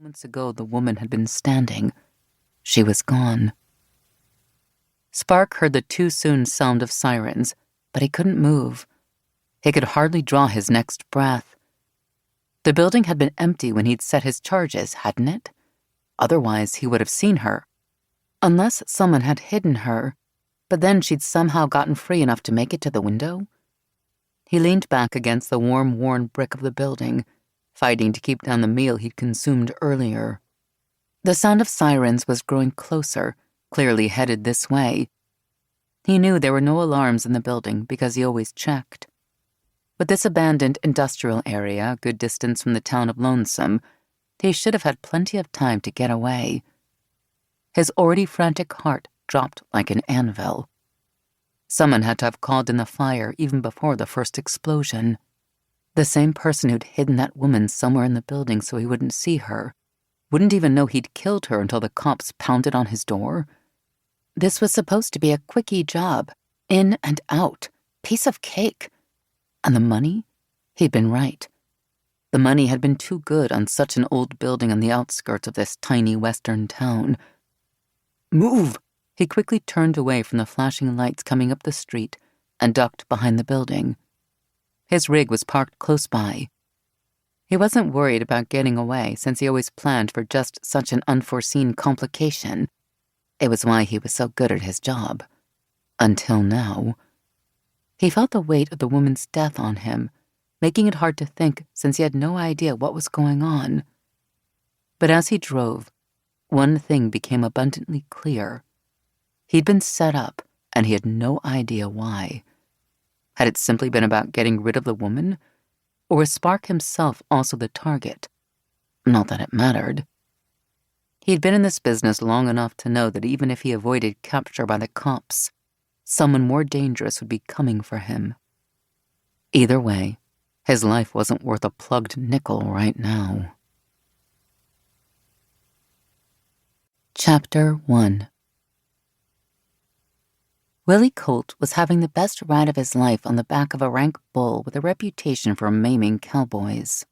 Moments ago, the woman had been standing. She was gone. Spark heard the too-soon sound of sirens, but he couldn't move. He could hardly draw his next breath. The building had been empty when he'd set his charges, hadn't it? Otherwise, he would have seen her. Unless someone had hidden her, but then she'd somehow gotten free enough to make it to the window. He leaned back against the warm, worn brick of the building, fighting to keep down the meal he'd consumed earlier. The sound of sirens was growing closer, clearly headed this way. He knew there were no alarms in the building because he always checked. With this abandoned industrial area a good distance from the town of Lonesome, he should have had plenty of time to get away. His already frantic heart dropped like an anvil. Someone had to have called in the fire even before the first explosion. The same person who'd hidden that woman somewhere in the building so he wouldn't see her, wouldn't even know he'd killed her until the cops pounded on his door. This was supposed to be a quickie job, in and out, piece of cake. And the money? He'd been right. The money had been too good on such an old building on the outskirts of this tiny western town. Move! He quickly turned away from the flashing lights coming up the street and ducked behind the building. His rig was parked close by. He wasn't worried about getting away since he always planned for just such an unforeseen complication. It was why he was so good at his job. Until now. He felt the weight of the woman's death on him, making it hard to think since he had no idea what was going on. But as he drove, one thing became abundantly clear. He'd been set up, and he had no idea why. Had it simply been about getting rid of the woman? Or was Spark himself also the target? Not that it mattered. He'd been in this business long enough to know that even if he avoided capture by the cops, someone more dangerous would be coming for him. Either way, his life wasn't worth a plugged nickel right now. Chapter 1. Willie Colt was having the best ride of his life on the back of a rank bull with a reputation for maiming cowboys.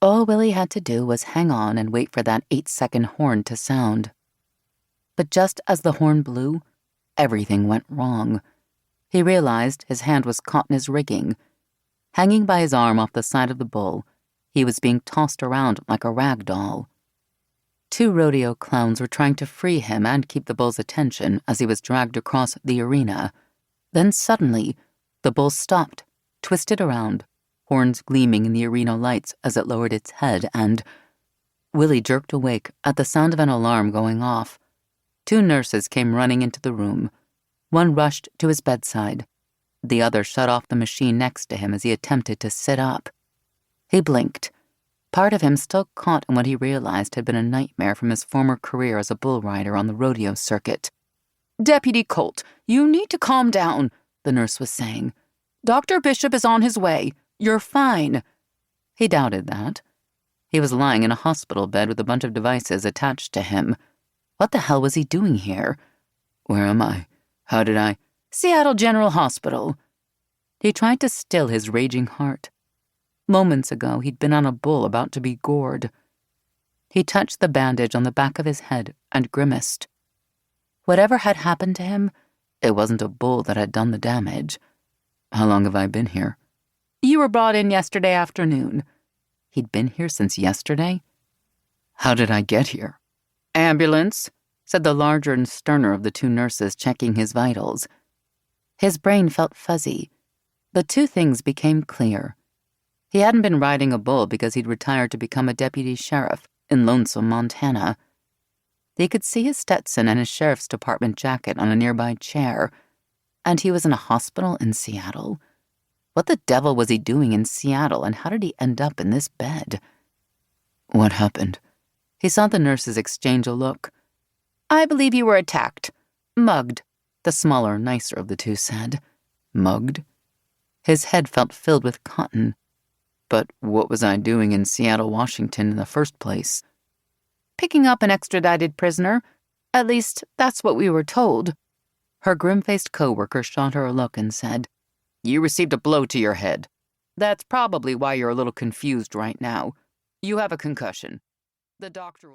All Willie had to do was hang on and wait for that 8-second horn to sound. But just as the horn blew, everything went wrong. He realized his hand was caught in his rigging. Hanging by his arm off the side of the bull, he was being tossed around like a rag doll. 2 rodeo clowns were trying to free him and keep the bull's attention as he was dragged across the arena. Then suddenly, the bull stopped, twisted around, horns gleaming in the arena lights as it lowered its head, and Willie jerked awake at the sound of an alarm going off. 2 nurses came running into the room. One rushed to his bedside. The other shut off the machine next to him as he attempted to sit up. He blinked. Part of him still caught in what he realized had been a nightmare from his former career as a bull rider on the rodeo circuit. "Deputy Colt, you need to calm down," the nurse was saying. "Dr. Bishop is on his way. You're fine." He doubted that. He was lying in a hospital bed with a bunch of devices attached to him. What the hell was he doing here? Where am I? How did I? Seattle General Hospital. He tried to still his raging heart. Moments ago, he'd been on a bull about to be gored. He touched the bandage on the back of his head and grimaced. Whatever had happened to him, it wasn't a bull that had done the damage. How long have I been here? You were brought in yesterday afternoon. He'd been here since yesterday? How did I get here? Ambulance, said the larger and sterner of the 2 nurses checking his vitals. His brain felt fuzzy. The 2 things became clear. He hadn't been riding a bull because he'd retired to become a deputy sheriff in Lonesome, Montana. He could see his Stetson and his sheriff's department jacket on a nearby chair, and he was in a hospital in Seattle. What the devil was he doing in Seattle, and how did he end up in this bed? What happened? He saw the nurses exchange a look. I believe you were attacked. Mugged, the smaller, nicer of the 2 said. Mugged? His head felt filled with cotton. But what was I doing in Seattle, Washington in the first place? Picking up an extradited prisoner. At least, that's what we were told. Her grim-faced co-worker shot her a look and said, You received a blow to your head. That's probably why you're a little confused right now. You have a concussion. The doctor will